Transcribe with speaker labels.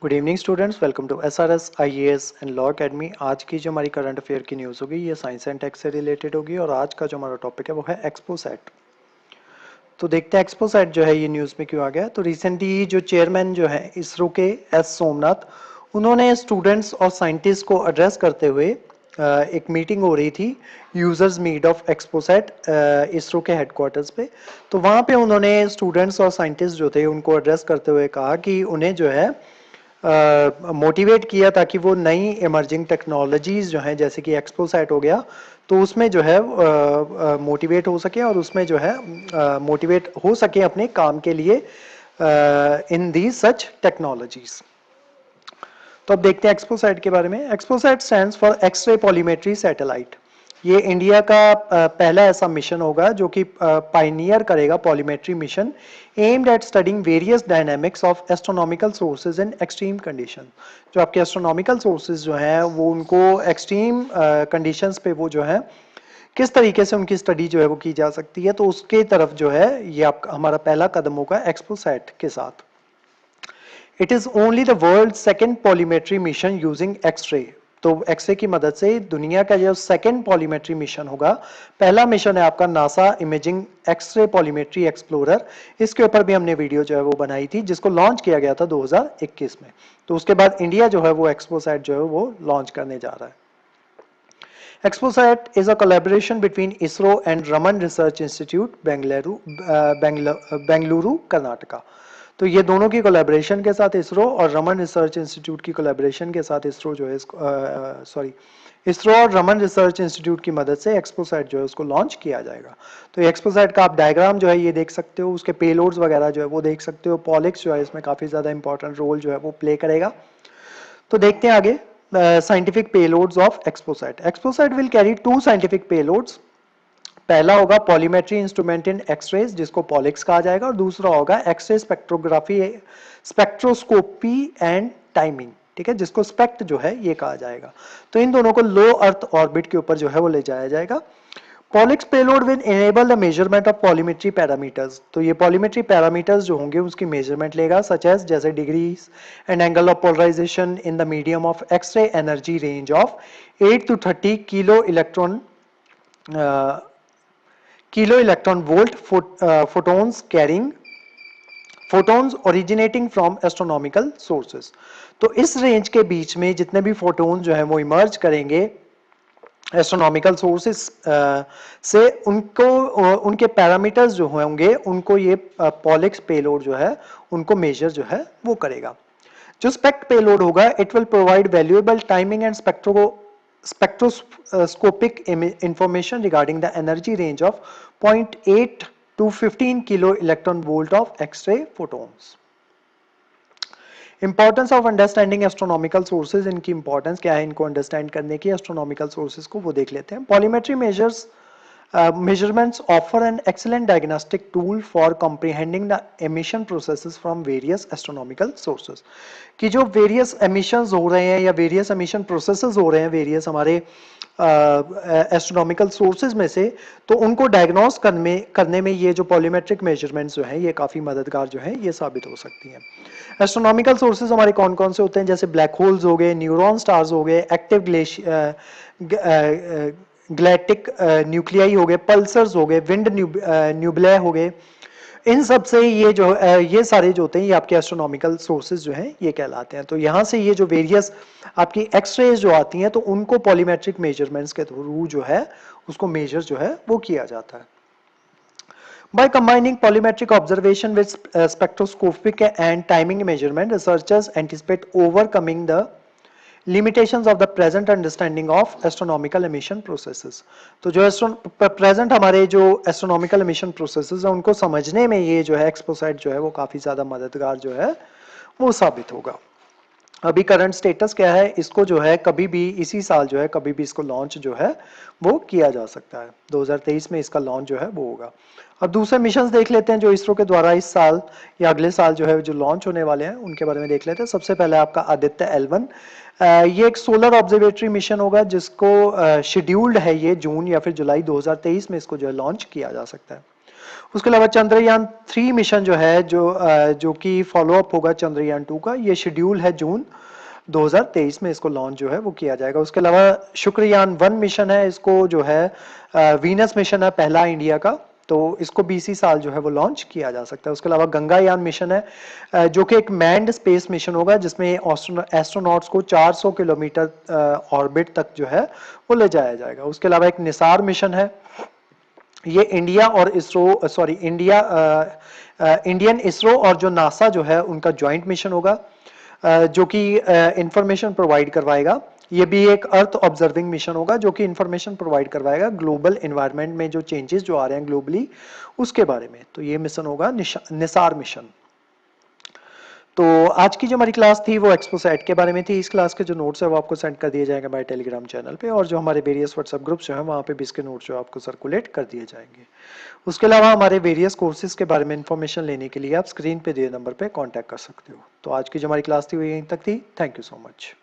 Speaker 1: Good evening students, welcome to SRS IAS and law academy. आज की जो हमारी करंट अफेयर की न्यूज़ होगी ये साइंस एंड टेक से रिलेटेड होगी और आज का जो हमारा टॉपिक है वो है एक्सपोसैट। तो देखते हैं एक्सपोसैट जो है ये न्यूज़ में क्यों आ गया। तो रिसेंटली जो चेयरमैन जो है इसरो के एस सोमनाथ, उन्होंने स्टूडेंट्स और साइंटिस्ट को एड्रेस करते हुए एक मीटिंग हो रही थी users meet of XPoSat ISRO के हेडक्वार्टर्स पे। तो वहाँ पे उन्होंने स्टूडेंट्स और साइंटिस्ट जो थे उनको एड्रेस करते हुए कहा कि उन्हें जो है मोटिवेट किया ताकि वो नई इमर्जिंग टेक्नोलॉजीज जो हैं जैसे कि एक्सपोसैट हो गया तो उसमें जो है मोटिवेट हो सके और उसमें जो है मोटिवेट हो सके अपने काम के लिए इन दी सच टेक्नोलॉजीज। तो अब देखते हैं एक्सपोसैट के बारे में। XPoSat stands for x ray polarimetry satellite. ये इंडिया का पहला ऐसा मिशन होगा जो कि पायनियर करेगा polarimetry mission aimed at studying various dynamics of astronomical sources in extreme condition. जो आपके एस्ट्रोनॉमिकल सोर्सेज जो हैं वो उनको एक्सट्रीम कंडीशंस पे वो जो है किस तरीके से उनकी स्टडी जो है वो की जा सकती है, तो उसके तरफ जो है ये आपका हमारा पहला कदम होगा एक्सपोसैट के साथ। It is only the world second polarimetry mission using x ray. तो एक्सरे की मदद से दुनिया का जो सेकेंड पॉलीमेट्री मिशन होगा, पहला मिशन है आपका नासा इमेजिंग एक्सरे पॉलीमेट्री एक्सप्लोरर। इसके ऊपर भी हमने वीडियो जो है वो बनाई थी जिसको लॉन्च किया गया था 2021 में। तो उसके बाद इंडिया जो है वो एक्सपोसैट जो है वो लॉन्च करने जा रहा है। XPoSat is a collaboration between ISRO and Raman research institute Bengaluru Karnataka. तो ये दोनों की कोलैबोरेशन के साथ इसरो और रमन रिसर्च इंस्टीट्यूट की कोलैबोरेशन के साथ इसरो जो है इसरो और रमन रिसर्च इंस्टीट्यूट की मदद से एक्सपोसैट जो है उसको लॉन्च किया जाएगा। तो एक्सपोसैट का आप डायग्राम जो है ये देख सकते हो, उसके पेलोड्स वगैरह जो है वो देख सकते हो। पॉलिक्स जो है इसमें काफी ज्यादा इंपॉर्टेंट रोल जो है वो प्ले करेगा। तो देखते हैं आगे scientific payloads of XPoSat. XPoSat will carry two scientific payloads. पहला होगा पॉलीमेट्री इंस्ट्रूमेंट इन एक्सरेज जिसको पॉलिक्स कहा जाएगा और दूसरा होगा X ray spectrography spectroscopy and timing, ठीक है, जिसको स्पेक्ट जो है ये कहा जाएगा। तो इन दोनों को लो अर्थ ऑर्बिट के ऊपर जो है वो ले जाया जाएगा। POLIX payload will enable the measurement of polarimetry parameters. तो ये पॉलीमेट्री पैरामीटर्स जो होंगे उसकी मेजरमेंट लेगा, सच एज जैसे degrees and angle of polarization in the medium of x ray energy range of 8 to 30 kilo electron volt photons carrying photons originating from astronomical sources। तो इस range के बीच में जितने भी फोटोन जो है वो इमर्ज करेंगे एस्ट्रोनॉमिकल सोर्सेस से, उनको उनके पैरामीटर्स जो होंगे उनको ये पॉलिक्स पेलोड जो है उनको मेजर जो है वो करेगा। जो स्पेक्ट पेलोड होगा it will provide valuable timing and spectroscopic information regarding the energy range of 0.8 to 15 kilo electron volt of X-ray photons। Importance of understanding astronomical sources, इनकी इंपॉर्टेंस क्या है इनको अंडरस्टैंड करने की, एस्ट्रोनॉमिकल सोर्सेज को वो देख लेते हैं। पॉलीमेट्री measurements offer an excellent diagnostic tool for comprehending the emission processes from various astronomical sources। कि जो various emissions हो रहे हैं या various emission processes हो रहे हैं various हमारे एस्ट्रोनॉमिकल सोर्सेज में से, तो उनको डायग्नोस करने में ये जो पॉलीमेट्रिक मेजरमेंट्स जो हैं ये काफ़ी मददगार जो है ये साबित हो सकती हैं। एस्ट्रोनॉमिकल सोर्सेज हमारे कौन कौन से होते हैं, जैसे ब्लैक होल्स हो गए, न्यूरॉन स्टार्स हो गए, एक्टिव ग्लैटिक न्यूक्लियाई हो गए, पल्सर्स हो गए, विंड न्यूबुलाe हो गए। इन सब से ये सारे जो होते हैं ये आपके एस्ट्रोनॉमिकल सोर्सेज जो हैं ये कहलाते हैं। तो यहाँ से ये जो वेरियस आपकी एक्सरेज जो आती हैं तो उनको पॉलीमेट्रिक मेजरमेंट्स के थ्रू जो है उसको मेजर जो है वो किया जाता है। By combining polymetric observation with spectroscopic and timing measurement, researchers anticipate overcoming the limitations of the present understanding of astronomical emission processes। तो जो प्रेजेंट हमारे जो एस्ट्रोनॉमिकल एमिशन प्रोसेसेस है उनको समझने में ये जो है एक्सपोसैट जो है वो काफी ज्यादा मददगार जो है वो साबित होगा। अभी करंट स्टेटस क्या है, इसको जो है कभी भी इसी साल जो है कभी भी इसको लॉन्च जो है वो किया जा सकता है। 2023 में इसका लॉन्च जो है वो होगा। और दूसरे मिशन देख लेते हैं जो इसरो के द्वारा इस साल या अगले साल जो है जो लॉन्च होने वाले हैं उनके बारे में देख लेते हैं। सबसे पहले आपका आदित्य L1, ये एक सोलर ऑब्जर्वेटरी मिशन होगा जिसको शेड्यूल्ड है ये जून या फिर जुलाई 2023 में इसको जो है लॉन्च किया जा सकता है। उसके अलावा चंद्रयान 3 मिशन जो है जो कि फॉलो अप होगा चंद्रयान 2 का, ये शेड्यूल है जून 2023 में इसको लॉन्च जो है वो किया जाएगा। उसके अलावा शुक्रयान 1 मिशन है, इसको जो है वीनस मिशन है पहला इंडिया का, तो इसको 20 साल जो है वो लॉन्च किया जा सकता है। उसके अलावा गंगायान मिशन है जो कि एक मैन्ड स्पेस मिशन होगा जिसमें एस्ट्रोनॉट्स को 400 किलोमीटर ऑर्बिट तक जो है वो ले जाया जाएगा। उसके अलावा एक निसार मिशन है, ये इंडिया और इसरो सॉरी इंडियन इसरो और जो नासा जो है उनका ज्वाइंट मिशन होगा जो कि इंफॉर्मेशन प्रोवाइड करवाएगा। ये भी एक अर्थ ऑब्जर्विंग मिशन होगा जो कि इंफॉर्मेशन प्रोवाइड करवाएगा ग्लोबल एनवायरनमेंट में जो चेंजेस जो आ रहे हैं ग्लोबली उसके बारे में। तो ये मिशन होगा निसार मिशन। तो आज की जो हमारी क्लास थी वो एक्सपोसैट के बारे में थी। इस क्लास के जो नोट्स है वो आपको सेंड कर दिए जाएंगे हमारे टेलीग्राम चैनल पे, और जो हमारे वेरियस व्हाट्सएप ग्रुप्स जो है वहाँ पे भी इसके नोट्स जो आपको सर्कुलेट कर दिए जाएंगे। उसके अलावा हमारे वेरियस कोर्सेज के बारे में इंफॉर्मेशन लेने के लिए आप स्क्रीन पे दिए नंबर पे कांटेक्ट कर सकते हो। तो आज की जो हमारी क्लास थी वो यहीं तक थी। Thank you so much.